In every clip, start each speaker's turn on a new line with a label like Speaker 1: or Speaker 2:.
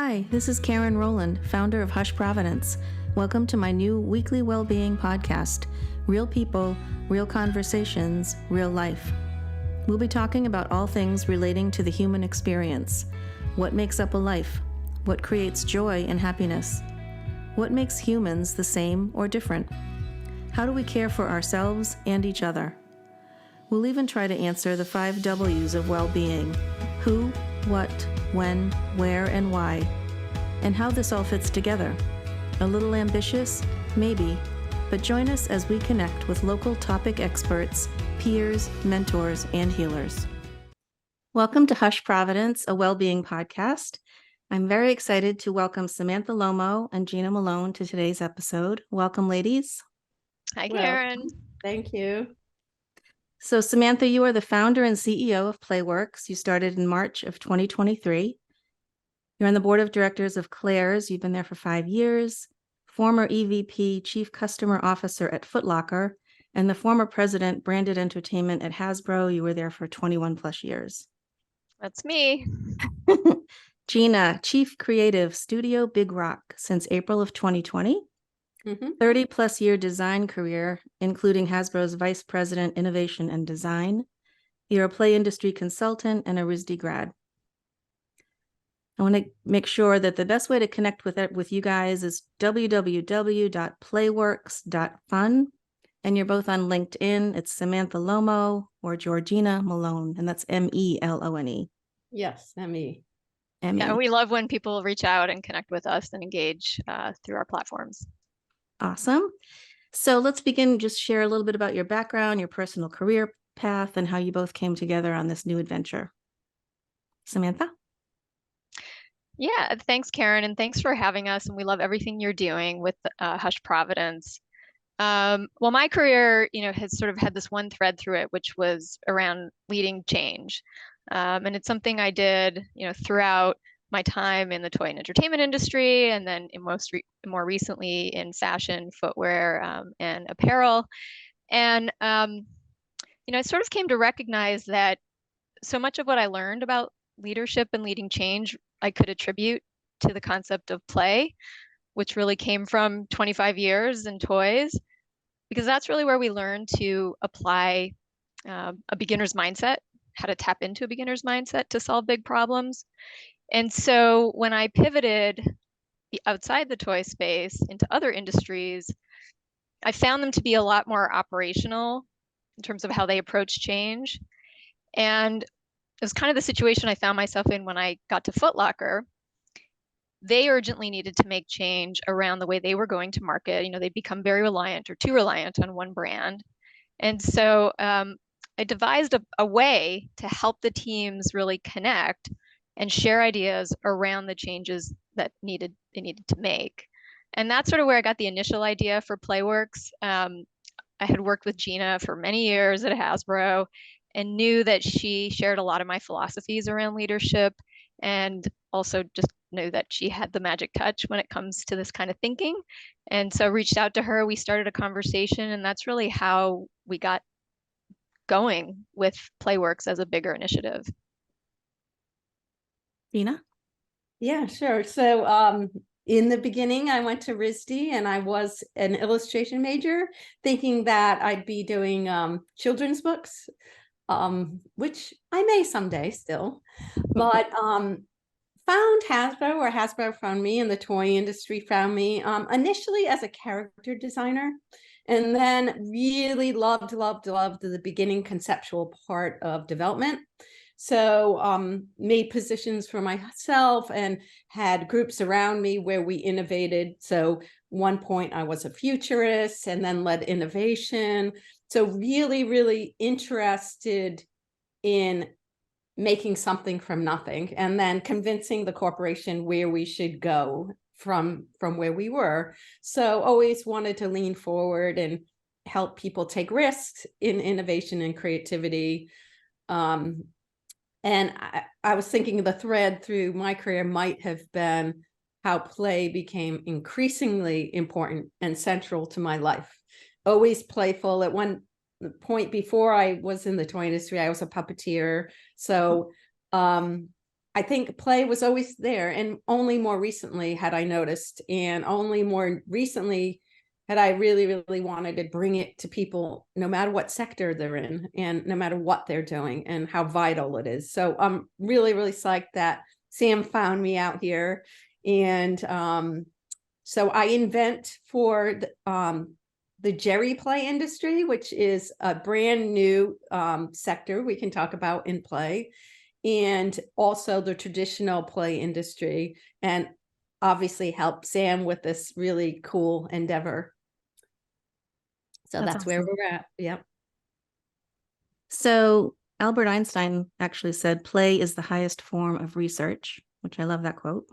Speaker 1: Hi, this is Karen Rowland, founder of Hush Providence. Welcome to my new weekly Wellbeing podcast, Real People, Real Conversations, Real Life. We'll be talking about all things relating to the human experience. What makes up a life? What creates joy and happiness? What makes humans the same or different? How do we care for ourselves and each other? We'll even try to answer the 5 W's of well-being: who, what, when, where, and why, and how this all fits together. A little ambitious? Maybe, but join us as we connect with local topic experts, peers, mentors, and healers. Welcome to Hush Providence, a well-being podcast. I'm very excited to welcome Samantha Lomow and Gina Melone to today's episode. Welcome, ladies.
Speaker 2: Hi, Karen.
Speaker 3: Well, thank you.
Speaker 1: So Samantha, you are the founder and CEO of Playworks. You started in March of 2023. You're on the board of directors of Claire's. You've been there for 5 years, former EVP, Chief Customer Officer at Footlocker, and the former president, Branded Entertainment at Hasbro. You were there for 21 plus years.
Speaker 2: That's me.
Speaker 1: Gina, Chief Creative, Studio Big Rock since April of 2020. 30 plus year design career, including Hasbro's Vice President, Innovation and Design. You're a play industry consultant and a RISD grad. I want to make sure that the best way to connect with you guys is www.playworks.fun. And you're both on LinkedIn. It's Samantha Lomow or Georgina Melone, and that's Melone.
Speaker 3: Yes, me.
Speaker 2: Yeah, we love when people reach out and connect with us and engage through our platforms.
Speaker 1: Awesome. So let's begin. Just share a little bit about your background, your personal career path, and how you both came together on this new adventure. Samantha?
Speaker 2: Yeah, thanks, Karen, and thanks for having us. And we love everything you're doing with Hush Providence. Well, my career, has sort of had this one thread through it, which was around leading change. And it's something I did, throughout my time in the toy and entertainment industry, and then more recently in fashion, footwear, and apparel. And, I sort of came to recognize that so much of what I learned about leadership and leading change, I could attribute to the concept of play, which really came from 25 years in toys, because that's really where we learn to apply a beginner's mindset, how to tap into a beginner's mindset to solve big problems. And so when I pivoted outside the toy space into other industries, I found them to be a lot more operational in terms of how they approach change. And it was kind of the situation I found myself in when I got to Footlocker. They urgently needed to make change around the way they were going to market. They'd become very reliant or too reliant on one brand. And so I devised a way to help the teams really connect and share ideas around the changes that they needed to make. And that's sort of where I got the initial idea for Playworks. I had worked with Gina for many years at Hasbro and knew that she shared a lot of my philosophies around leadership, and also just knew that she had the magic touch when it comes to this kind of thinking. And so reached out to her, we started a conversation, and that's really how we got going with Playworks as a bigger initiative.
Speaker 1: Gina?
Speaker 3: Yeah, sure. So in the beginning, I went to RISD and I was an illustration major, thinking that I'd be doing children's books, which I may someday still, but found Hasbro, or Hasbro found me, and the toy industry found me initially as a character designer, and then really loved the beginning conceptual part of development. So made positions for myself and had groups around me where we innovated. So one point I was a futurist and then led innovation. So really, really interested in making something from nothing and then convincing the corporation where we should go from where we were. So always wanted to lean forward and help people take risks in innovation and creativity. And I was thinking the thread through my career might have been how play became increasingly important and central to my life. Always playful. At one point before I was in the toy industry, I was a puppeteer. So I think play was always there, and only more recently had I noticed, and only more recently had I really, really wanted to bring it to people, no matter what sector they're in and no matter what they're doing and how vital it is. So I'm really, really psyched that Sam found me out here. And so I invent for the Jerry play industry, which is a brand new sector we can talk about in play, and also the traditional play industry, and obviously help Sam with this really cool endeavor. So that's where
Speaker 1: awesome.
Speaker 3: we're at. Yep.
Speaker 1: So Albert Einstein actually said play is the highest form of research, which I love that quote.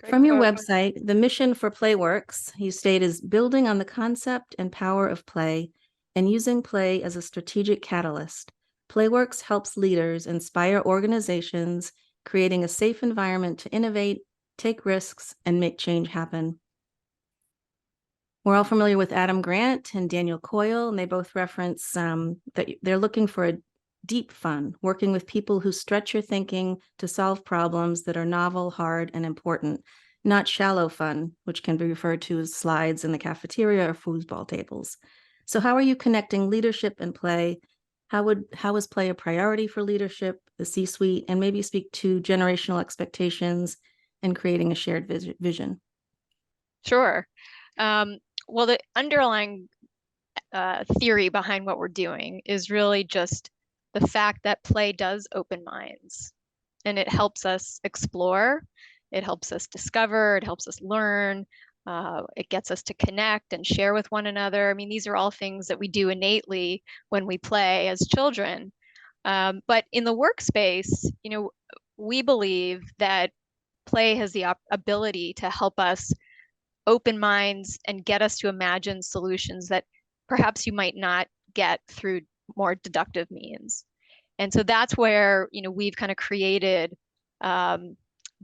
Speaker 1: From your website, the mission for Playworks, you state, is building on the concept and power of play and using play as a strategic catalyst. Playworks helps leaders inspire organizations, creating a safe environment to innovate, take risks, and make change happen. We're all familiar with Adam Grant and Daniel Coyle, and they both reference that they're looking for a deep fun, working with people who stretch your thinking to solve problems that are novel, hard, and important, not shallow fun, which can be referred to as slides in the cafeteria or foosball tables. So how are you connecting leadership and play? How is play a priority for leadership, the C-suite, and maybe speak to generational expectations and creating a shared vision?
Speaker 2: Sure. Well, the underlying theory behind what we're doing is really just the fact that play does open minds, and it helps us explore, it helps us discover, it helps us learn, it gets us to connect and share with one another. I mean, these are all things that we do innately when we play as children. But in the workspace, we believe that play has the ability to help us open minds and get us to imagine solutions that perhaps you might not get through more deductive means. And so that's where, we've kind of created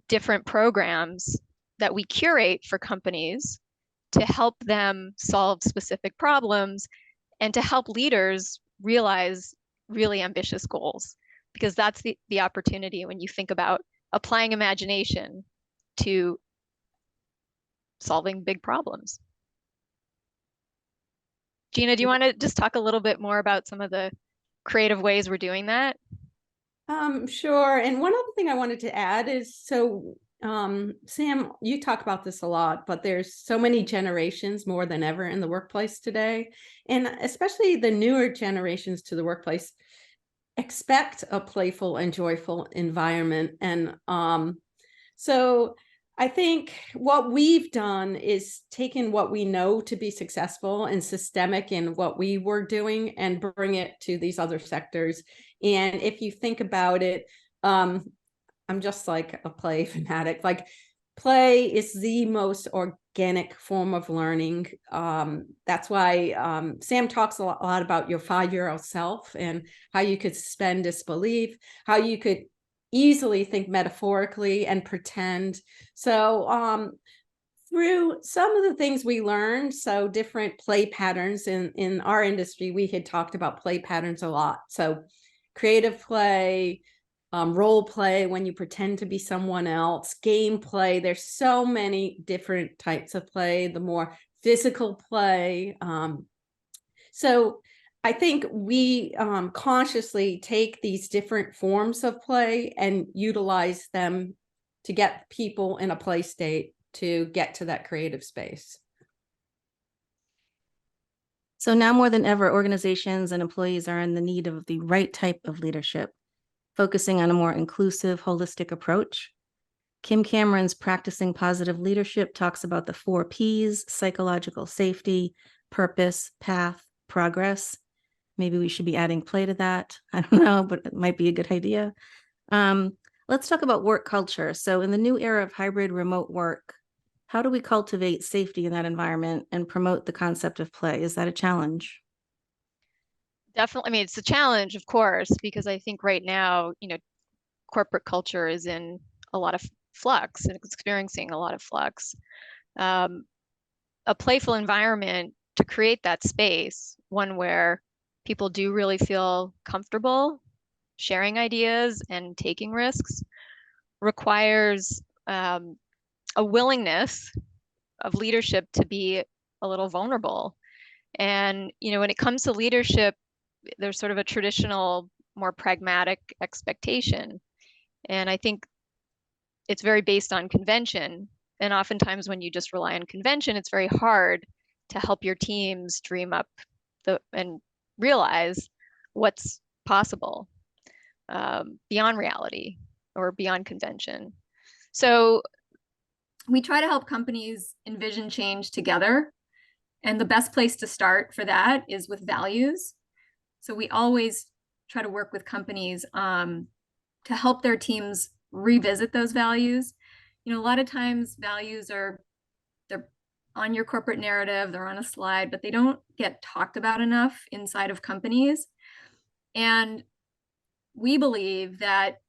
Speaker 2: different programs that we curate for companies to help them solve specific problems and to help leaders realize really ambitious goals. Because that's the opportunity when you think about applying imagination to solving big problems. Gina, do you want to just talk a little bit more about some of the creative ways we're doing that?
Speaker 3: Sure. And one other thing I wanted to add is, so Sam, you talk about this a lot, but there's so many generations more than ever in the workplace today. And especially the newer generations to the workplace expect a playful and joyful environment. And so I think what we've done is taken what we know to be successful and systemic in what we were doing and bring it to these other sectors. And if you think about it, I'm just like a play fanatic. Like, play is the most organic form of learning. That's why Sam talks a lot about your 5-year-old self and how you could suspend disbelief, how you could easily think metaphorically and pretend. So through some of the things we learned, so different play patterns in our industry, we had talked about play patterns a lot. So creative play, role play when you pretend to be someone else, game play. There's so many different types of play, the more physical play. So I think we consciously take these different forms of play and utilize them to get people in a play state to get to that creative space.
Speaker 1: So now more than ever, organizations and employees are in the need of the right type of leadership, focusing on a more inclusive, holistic approach. Kim Cameron's Practicing Positive Leadership talks about the 4 Ps: psychological safety, purpose, path, progress. Maybe we should be adding play to that. I don't know, but it might be a good idea. Let's talk about work culture. So in the new era of hybrid remote work, how do we cultivate safety in that environment and promote the concept of play? Is that a challenge?
Speaker 2: Definitely. I mean, it's a challenge, of course, because I think right now, corporate culture is in a lot of flux and experiencing a lot of flux. A playful environment to create that space, one where people do really feel comfortable sharing ideas and taking risks, requires a willingness of leadership to be a little vulnerable. And, when it comes to leadership, there's sort of a traditional, more pragmatic expectation. And I think it's very based on convention. And oftentimes when you just rely on convention, it's very hard to help your teams dream up and realize what's possible beyond reality or beyond convention. So we try to help companies envision change together. And the best place to start for that is with values. So we always try to work with companies to help their teams revisit those values. A lot of times values they're on your corporate narrative, they're on a slide, but they don't get talked about enough inside of companies. And we believe that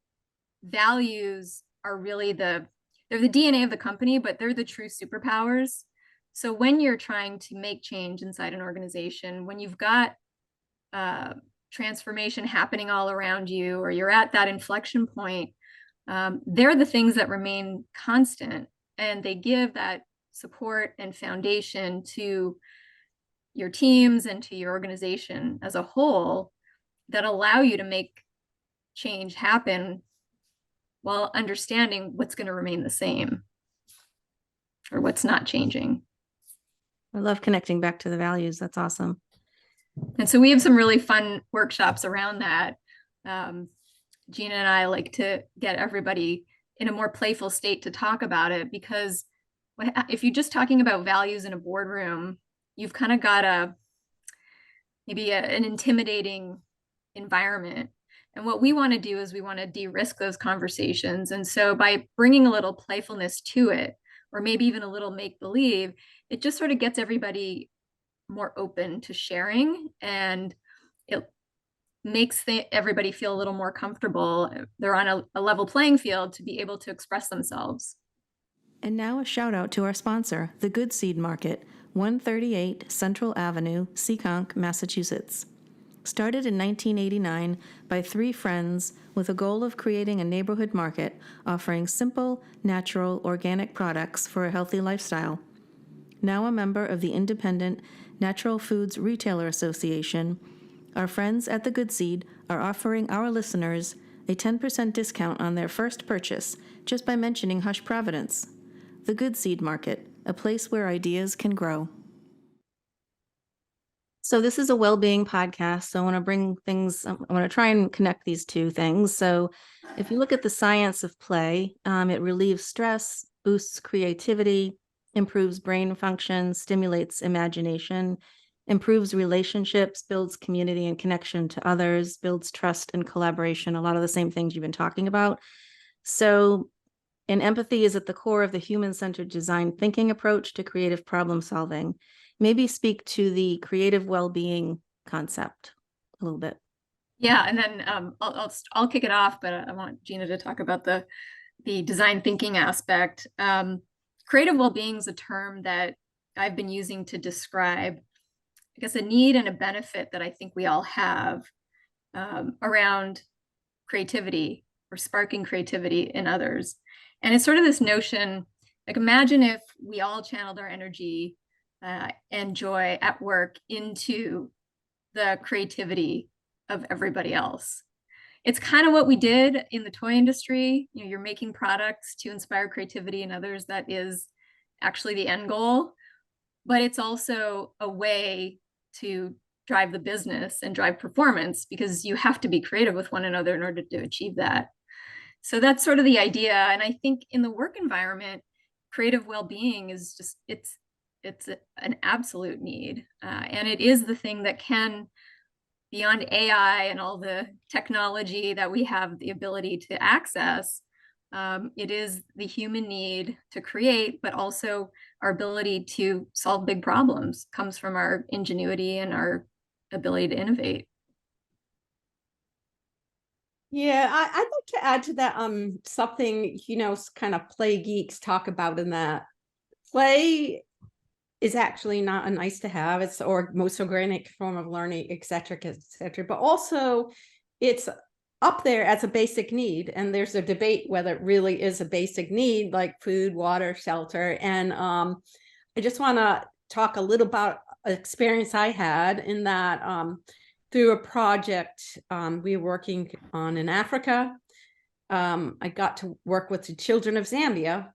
Speaker 2: values are really they're the DNA of the company, but they're the true superpowers. So when you're trying to make change inside an organization, when you've got transformation happening all around you, or you're at that inflection point, they're the things that remain constant, and they give that support and foundation to your teams and to your organization as a whole that allow you to make change happen while understanding what's going to remain the same or what's not changing.
Speaker 1: I love connecting back to the values. That's awesome.
Speaker 2: And so we have some really fun workshops around that. Gina and I like to get everybody in a more playful state to talk about it, because if you're just talking about values in a boardroom, you've kind of got maybe an intimidating environment. And what we want to do is we want to de-risk those conversations. And so by bringing a little playfulness to it, or maybe even a little make-believe, it just sort of gets everybody more open to sharing, and it makes everybody feel a little more comfortable. They're on a level playing field to be able to express themselves.
Speaker 1: And now a shout out to our sponsor, the Good Seed Market, 138 Central Avenue, Seekonk, Massachusetts. Started in 1989 by 3 friends with a goal of creating a neighborhood market offering simple, natural, organic products for a healthy lifestyle. Now a member of the independent Natural Foods Retailer Association, our friends at the Good Seed are offering our listeners a 10% discount on their first purchase just by mentioning Hush Providence. The Good Seed Market, a place where ideas can grow. So this is a well-being podcast. So I want to try and connect these two things. So if you look at the science of play, it relieves stress, boosts creativity, improves brain function, stimulates imagination, improves relationships, builds community and connection to others, builds trust and collaboration, a lot of the same things you've been talking about. So, and empathy is at the core of the human-centered design thinking approach to creative problem solving. Maybe speak to the creative well-being concept a little bit.
Speaker 2: Yeah, and then I'll kick it off, but I want Gina to talk about the design thinking aspect. Creative well-being is a term that I've been using to describe, I guess, a need and a benefit that I think we all have around creativity or sparking creativity in others. And it's sort of this notion, like, imagine if we all channeled our energy and joy at work into the creativity of everybody else. It's kind of what we did in the toy industry. You're making products to inspire creativity in others. That is actually the end goal, but it's also a way to drive the business and drive performance, because you have to be creative with one another in order to achieve that. So that's sort of the idea. And I think in the work environment, creative well-being is just, it's an absolute need. And it is the thing that can, beyond AI and all the technology that we have the ability to access, it is the human need to create, but also our ability to solve big problems comes from our ingenuity and our ability to innovate.
Speaker 3: Yeah, I'd like to add to that something, kind of play geeks talk about, in that play is actually not a nice to have. It's or most organic form of learning, et cetera, but also it's up there as a basic need. And there's a debate whether it really is a basic need, like food, water, shelter. And I just want to talk a little about an experience I had in that through a project we were working on in Africa. I got to work with the children of Zambia,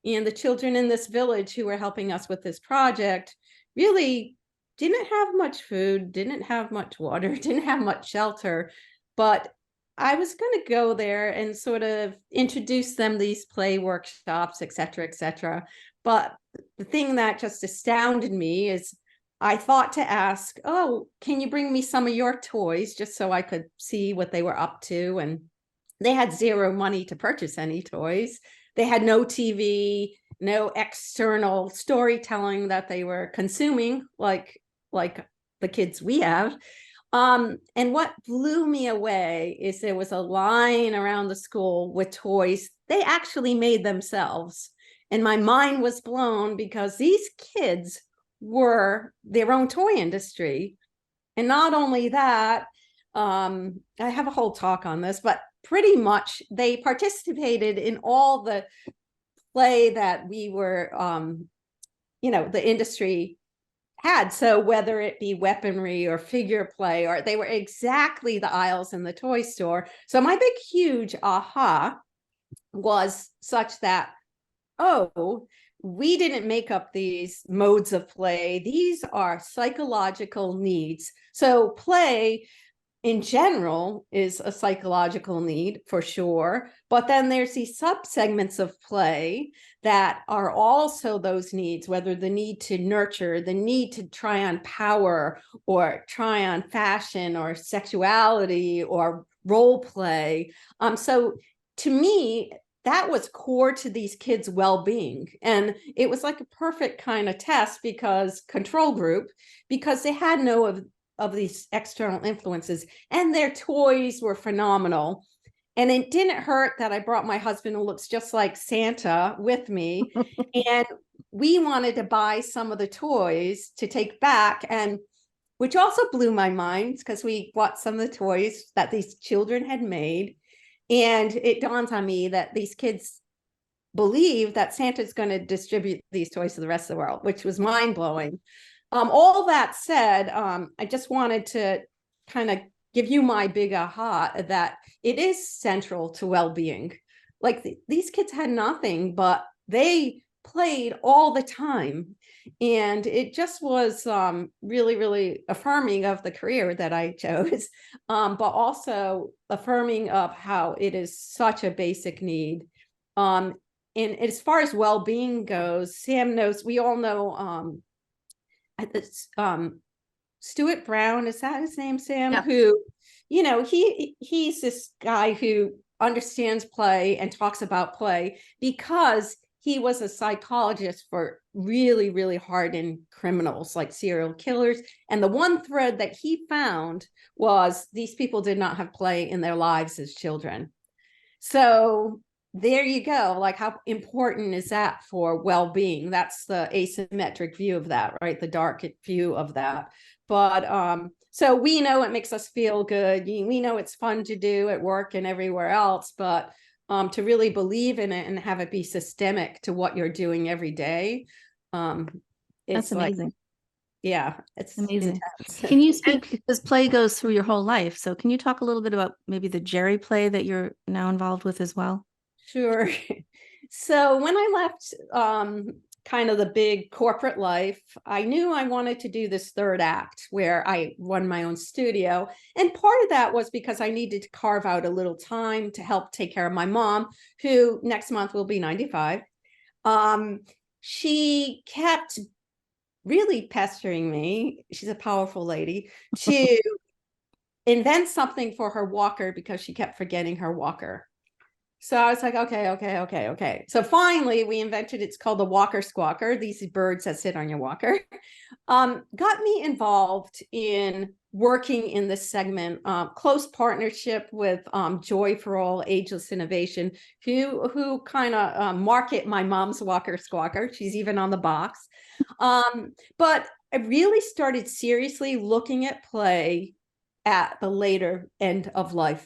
Speaker 3: and the children in this village who were helping us with this project really didn't have much food, didn't have much water, didn't have much shelter. But I was going to go there and sort of introduce them these play workshops, et cetera, but the thing that just astounded me is I thought to ask, oh, can you bring me some of your toys just so I could see what they were up to? And they had zero money to purchase any toys. They had no TV, no external storytelling that they were consuming like the kids we have. And what blew me away is there was a line around the school with toys they actually made themselves. And my mind was blown because these kids were their own toy industry. And not only that, I have a whole talk on this, but pretty much they participated in all the play that we were, the industry had. So whether it be weaponry or figure play, or they were exactly the aisles in the toy store. So my big, huge aha was such that, oh, we didn't make up these modes of play. These are psychological needs. So play in general is a psychological need for sure, but then there's these subsegments of play that are also those needs, whether the need to nurture, the need to try on power or try on fashion or sexuality or role play. So to me, that was core to these kids' well-being. And it was like a perfect kind of test because control group, because they had no of these external influences, and their toys were phenomenal. And it didn't hurt that I brought my husband, who looks just like Santa, with me. And we wanted to buy some of the toys to take back, and which also blew my mind because we bought some of the toys that these children had made. And it dawned on me that these kids believe that Santa's going to distribute these toys to the rest of the world, which was mind-blowing. All that said, I just wanted to kind of give you my big aha that it is central to well-being. Like these kids had nothing, but they played all the time. And it just was really, really affirming of the career that I chose, but also affirming of how it is such a basic need. And as far as well-being goes, Sam knows, we all know Stuart Brown, is that his name, Sam?
Speaker 1: Yeah.
Speaker 3: Who, he's this guy who understands play and talks about play because he was a psychologist for really, really hardened criminals like serial killers. And the one thread that he found was these people did not have play in their lives as children. So there you go. Like, how important is that for well-being? That's the asymmetric view of that, right? The dark view of that. But so we know it makes us feel good. We know it's fun to do at work and everywhere else, but to really believe in it and have it be systemic to what you're doing every day.
Speaker 1: That's amazing.
Speaker 3: It's
Speaker 1: amazing.
Speaker 3: intense.
Speaker 1: Can you speak, because play goes through your whole life. So can you talk a little bit about maybe the Jerry play that you're now involved with as well?
Speaker 3: Sure. So when I left kind of the big corporate life, I knew I wanted to do this third act where I run my own studio. And part of that was because I needed to carve out a little time to help take care of my mom, who next month will be 95. She kept really pestering me. She's a powerful lady, to invent something for her walker because she kept forgetting her walker. So I was like, okay. So finally we invented, it's called the walker squawker. These birds that sit on your walker. Got me involved in working in this segment, close partnership with Joy for All Ageless Innovation, who kind of market my mom's walker squawker. She's even on the box. But I really started seriously looking at play at the later end of life.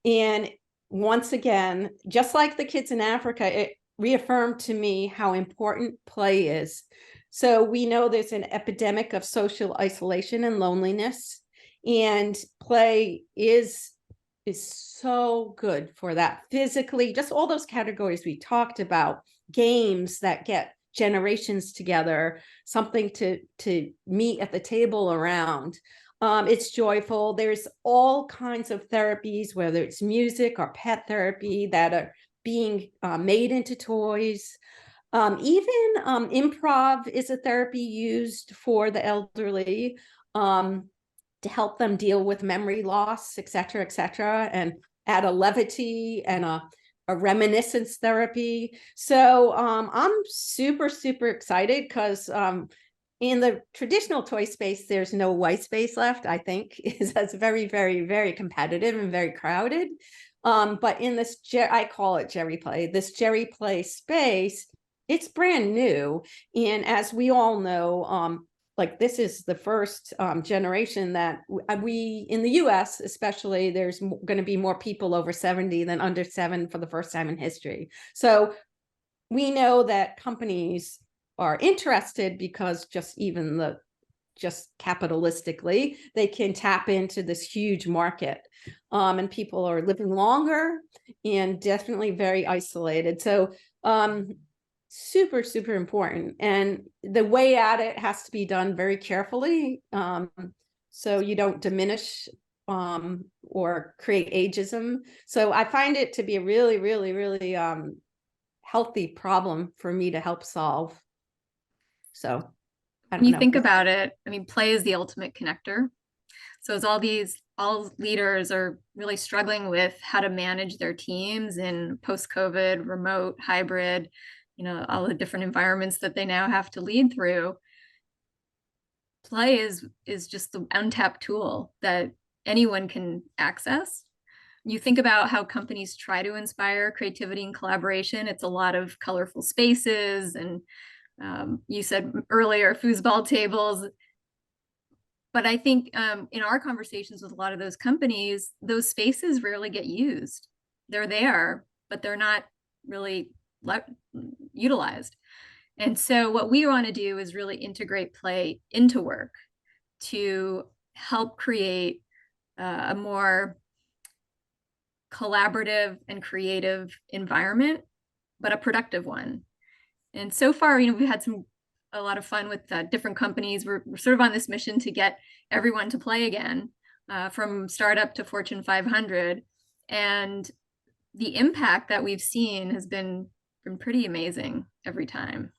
Speaker 3: And once again, just like the kids in Africa, it reaffirmed to me how important play is. So we know there's an epidemic of social isolation and loneliness, and play is so good for that. Physically, just all those categories we talked about, games that get generations together, something to meet at the table around. It's joyful. There's all kinds of therapies, whether it's music or pet therapy, that are being made into toys. Even improv is a therapy used for the elderly to help them deal with memory loss, et cetera, and add a levity and a reminiscence therapy. So I'm super, super excited because in the traditional toy space, there's no white space left, I think. That's very, very, very competitive and very crowded. But in this, I call it Jerry Play, this Jerry Play space, it's brand new. And as we all know, like this is the first generation that we, in the US especially, there's going to be more people over 70 than under 7 for the first time in history. So we know that companies are interested because just capitalistically, they can tap into this huge market. And people are living longer and definitely very isolated. So super, super important. And the way at it has to be done very carefully. So you don't diminish or create ageism. So I find it to be a really, really, really healthy problem for me to help solve. So
Speaker 4: when you think about it, I mean, play is the ultimate connector. So as all leaders are really struggling with how to manage their teams in post-COVID, remote, hybrid, all the different environments that they now have to lead through, play is just the untapped tool that anyone can access. You think about how companies try to inspire creativity and collaboration. It's a lot of colorful spaces, and you said earlier, foosball tables. But I think in our conversations with a lot of those companies, those spaces rarely get used. They're there, but they're not really utilized. And so what we want to do is really integrate play into work to help create a more collaborative and creative environment, but a productive one. And so far, we've had a lot of fun with different companies. We're sort of on this mission to get everyone to play again, from startup to Fortune 500. And the impact that we've seen has been pretty amazing every time.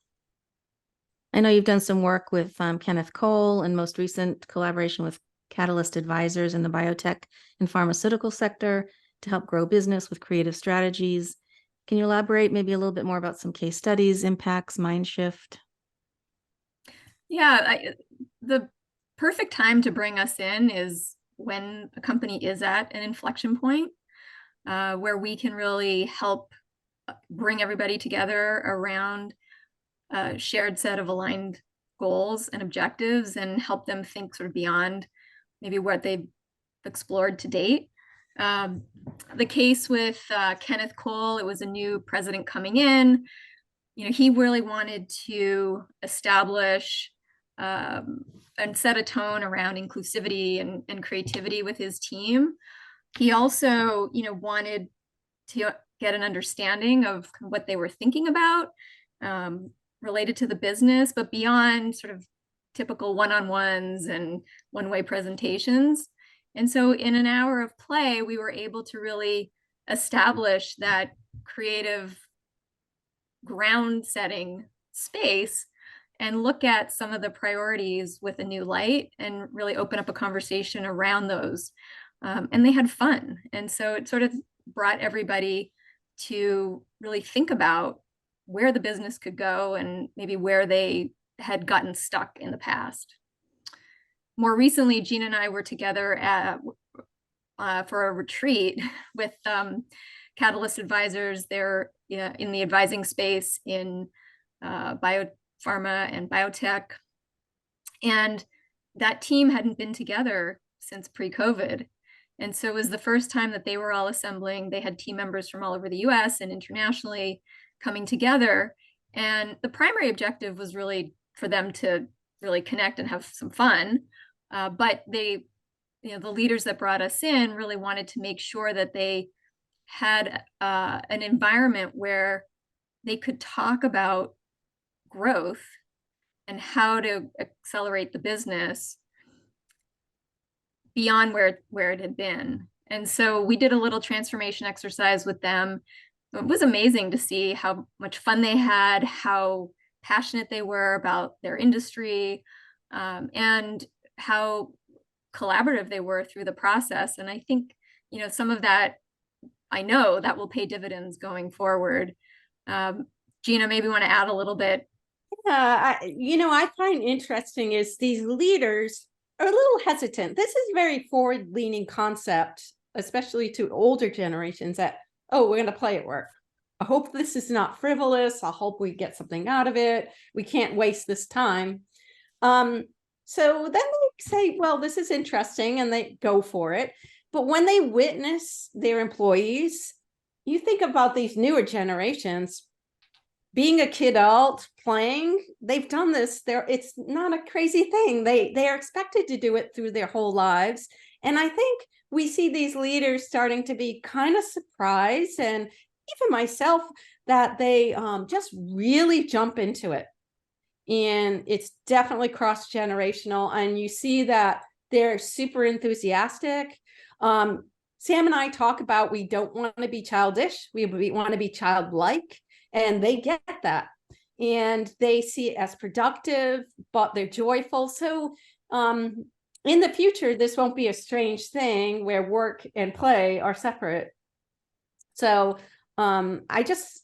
Speaker 1: I know you've done some work with Kenneth Cole, and most recent collaboration with Catalyst Advisors in the biotech and pharmaceutical sector to help grow business with creative strategies. Can you elaborate maybe a little bit more about some case studies, impacts, mind shift?
Speaker 4: Yeah, the perfect time to bring us in is when a company is at an inflection point where we can really help bring everybody together around a shared set of aligned goals and objectives and help them think sort of beyond maybe what they've explored to date. The case with Kenneth Cole, it was a new president coming in. He really wanted to establish and set a tone around inclusivity and creativity with his team. He also, wanted to get an understanding of what they were thinking about related to the business, but beyond sort of typical one-on-ones and one-way presentations. And so in an hour of play, we were able to really establish that creative ground setting space and look at some of the priorities with a new light and really open up a conversation around those. And they had fun. And so it sort of brought everybody to really think about where the business could go and maybe where they had gotten stuck in the past. More recently, Gina and I were together for a retreat with Catalyst Advisors. They're in the advising space in biopharma and biotech. And that team hadn't been together since pre-COVID. And so it was the first time that they were all assembling. They had team members from all over the US and internationally coming together. And the primary objective was really for them to really connect and have some fun. But they, the leaders that brought us in really wanted to make sure that they had an environment where they could talk about growth and how to accelerate the business beyond where it had been. And so we did a little transformation exercise with them. It was amazing to see how much fun they had, how passionate they were about their industry, and how collaborative they were through the process. And I think, some of that, I know that will pay dividends going forward. Gina, maybe want to add a little bit.
Speaker 3: Yeah, I find interesting is these leaders are a little hesitant. This is very forward-leaning concept, especially to older generations, that, oh, we're going to play at work. I hope this is not frivolous. I hope we get something out of it. We can't waste this time. So then they say, well, this is interesting, and they go for it. But when they witness their employees, you think about these newer generations, being a kidult, playing, they've done this. It's not a crazy thing. They are expected to do it through their whole lives. And I think we see these leaders starting to be kind of surprised, and even myself, that they just really jump into it. And it's definitely cross-generational. And you see that they're super enthusiastic. Sam and I talk about, we don't want to be childish. We want to be childlike. And they get that, and they see it as productive, but they're joyful. So in the future, this won't be a strange thing where work and play are separate. So I just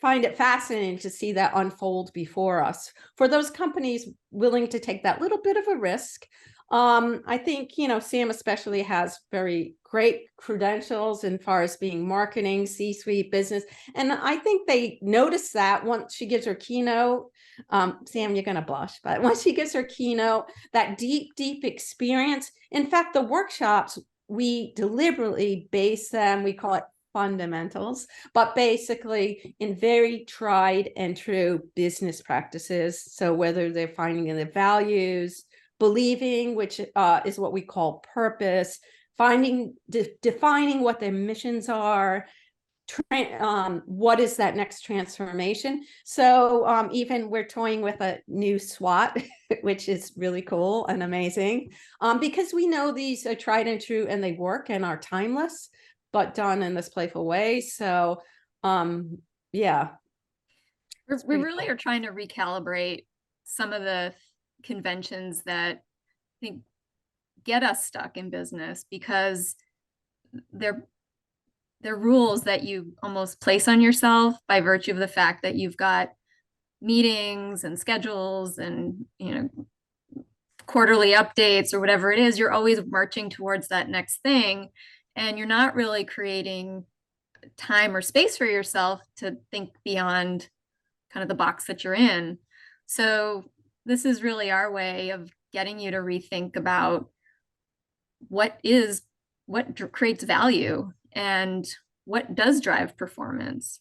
Speaker 3: find it fascinating to see that unfold before us. For those companies willing to take that little bit of a risk, I think, Sam especially has very great credentials as far as being marketing, C-suite, business. And I think they notice that once she gives her keynote, Sam, you're going to blush, but once she gives her keynote, that deep, deep experience. In fact, the workshops, we deliberately base them, we call it fundamentals, but basically in very tried and true business practices. So whether they're finding the values, believing, which is what we call purpose, defining what their missions are, what is that next transformation. So even we're toying with a new SWOT, which is really cool and amazing, because we know these are tried and true, and they work and are timeless, but done in this playful way. So yeah.
Speaker 4: We really are trying to recalibrate some of the conventions that I think get us stuck in business, because they're rules that you almost place on yourself by virtue of the fact that you've got meetings and schedules and quarterly updates or whatever it is. You're always marching towards that next thing, and you're not really creating time or space for yourself to think beyond kind of the box that you're in. So this is really our way of getting you to rethink about what creates value and what does drive performance.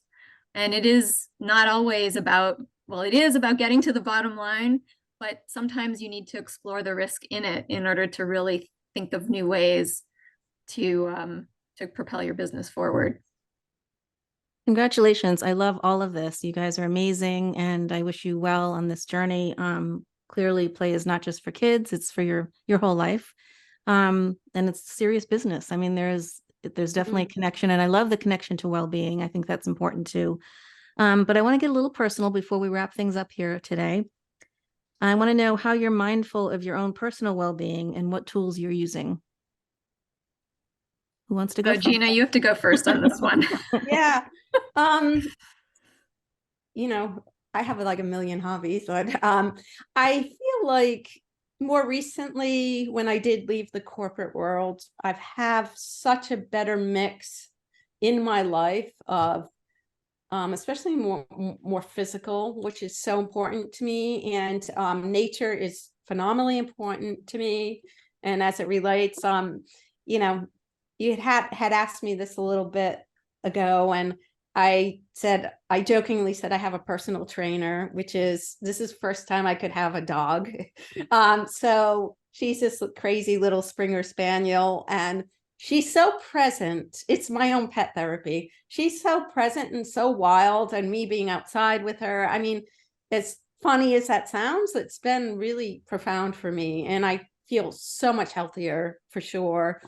Speaker 4: And it is not always about, well, it is about getting to the bottom line, but sometimes you need to explore the risk in it in order to really think of new ways to propel your business forward.
Speaker 1: Congratulations. I love all of this. You guys are amazing, and I wish you well on this journey. Clearly play is not just for kids, it's for your whole life. And it's serious business. I mean, there's definitely a connection, and I love the connection to well-being. I think that's important too. But I want to get a little personal before we wrap things up here today. I want to know how you're mindful of your own personal well-being and what tools you're using. Who wants to go?
Speaker 4: Gina, you have to go first on this one.
Speaker 3: Yeah. I have like a million hobbies, but I feel like more recently, when I did leave the corporate world, I've have such a better mix in my life of especially more physical, which is so important to me. And nature is phenomenally important to me. And as it relates, you had asked me this a little bit ago, and I jokingly said I have a personal trainer, this is the first time I could have a dog. So she's this crazy little Springer Spaniel, and she's so present. It's my own pet therapy. She's so present and so wild, and me being outside with her. I mean, as funny as that sounds, it's been really profound for me, and I feel so much healthier for sure.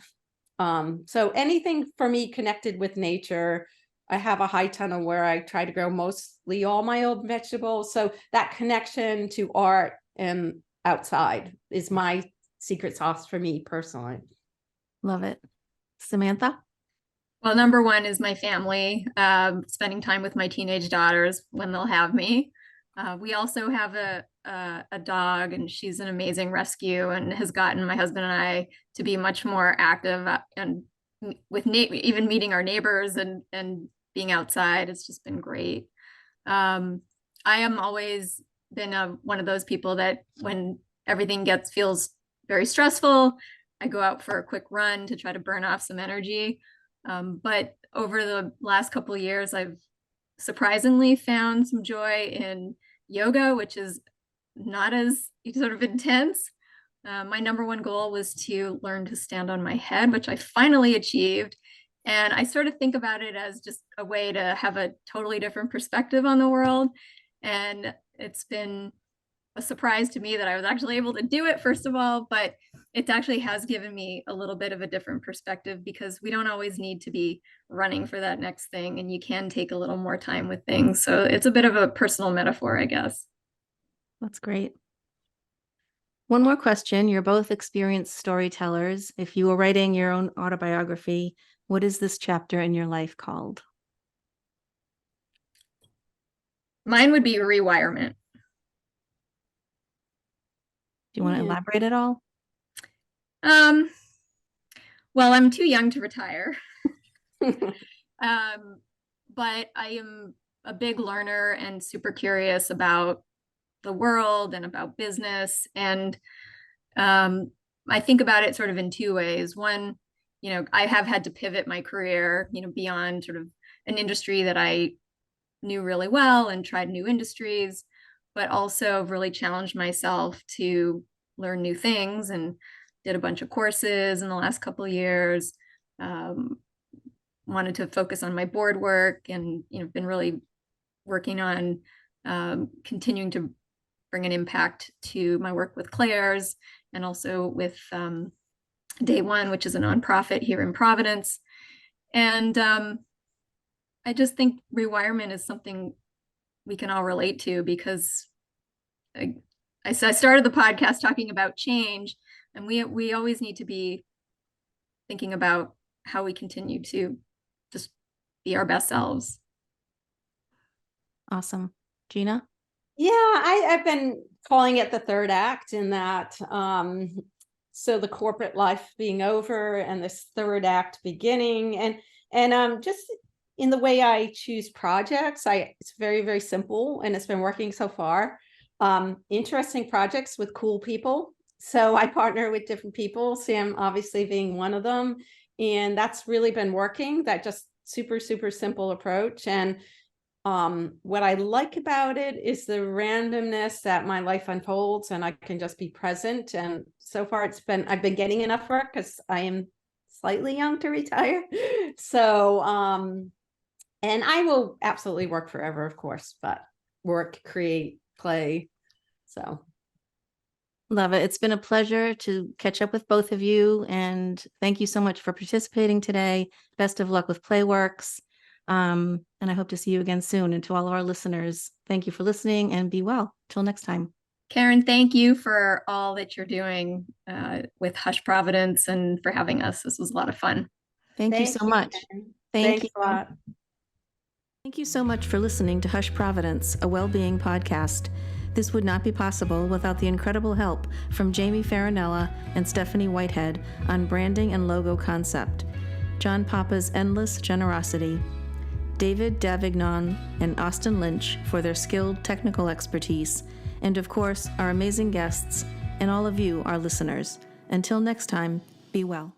Speaker 3: So anything for me connected with nature. I have a high tunnel where I try to grow mostly all my own vegetables. So that connection to art and outside is my secret sauce for me personally.
Speaker 1: Love it. Samantha?
Speaker 4: Well, number one is my family, spending time with my teenage daughters when they'll have me. We also have a dog, and she's an amazing rescue and has gotten my husband and I to be much more active and with even meeting our neighbors and being outside. It's just been great. I am always been one of those people that when everything feels very stressful, I go out for a quick run to try to burn off some energy. But over the last couple of years, I've surprisingly found some joy in yoga, which is not as sort of intense. My number one goal was to learn to stand on my head, which I finally achieved. And I sort of think about it as just a way to have a totally different perspective on the world. And it's been a surprise to me that I was actually able to do it, first of all, but it actually has given me a little bit of a different perspective, because we don't always need to be running for that next thing, and you can take a little more time with things. So it's a bit of a personal metaphor, I guess.
Speaker 1: That's great. One more question. You're both experienced storytellers. If you were writing your own autobiography, what is this chapter in your life called?
Speaker 4: Mine would be rewirement.
Speaker 1: Do you want to elaborate at all?
Speaker 4: Well, I'm too young to retire. But I am a big learner and super curious about the world and about business. And I think about it sort of in two ways. One, I have had to pivot my career, beyond sort of an industry that I knew really well and tried new industries, but also really challenged myself to learn new things and did a bunch of courses in the last couple of years. Wanted to focus on my board work, and been really working on continuing to bring an impact to my work with Claire's, and also with Day One, which is a nonprofit here in Providence. And I just think rewirement is something we can all relate to, because I started the podcast talking about change, and we always need to be thinking about how we continue to just be our best selves.
Speaker 1: Awesome. Gina?
Speaker 3: Yeah, I've been calling it the third act, in that so the corporate life being over and this third act beginning, and just in the way I choose projects, it's very, very simple, and it's been working so far. Interesting projects with cool people. So I partner with different people, Sam obviously being one of them, and that's really been working. That just super, super simple approach. And what I like about it is the randomness that my life unfolds, and I can just be present. And so far I've been getting enough work, because I am slightly young to retire. So, and I will absolutely work forever, of course, but work, create, play. So.
Speaker 1: Love it. It's been a pleasure to catch up with both of you. And thank you so much for participating today. Best of luck with Playworks. And I hope to see you again soon. And to all of our listeners, thank you for listening, and be well. Till next time.
Speaker 4: Karen, thank you for all that you're doing with Hush Providence, and for having us. This was a lot of fun.
Speaker 1: Thank you so much.
Speaker 3: Karen.
Speaker 1: Thank
Speaker 3: Thanks
Speaker 1: you.
Speaker 3: a lot.
Speaker 1: Thank you so much for listening to Hush Providence, a well-being podcast. This would not be possible without the incredible help from Jamie Farinella and Stephanie Whitehead on branding and logo concept, John Papa's endless generosity, David Davignon and Austin Lynch for their skilled technical expertise, and of course, our amazing guests and all of you, our listeners. Until next time, be well.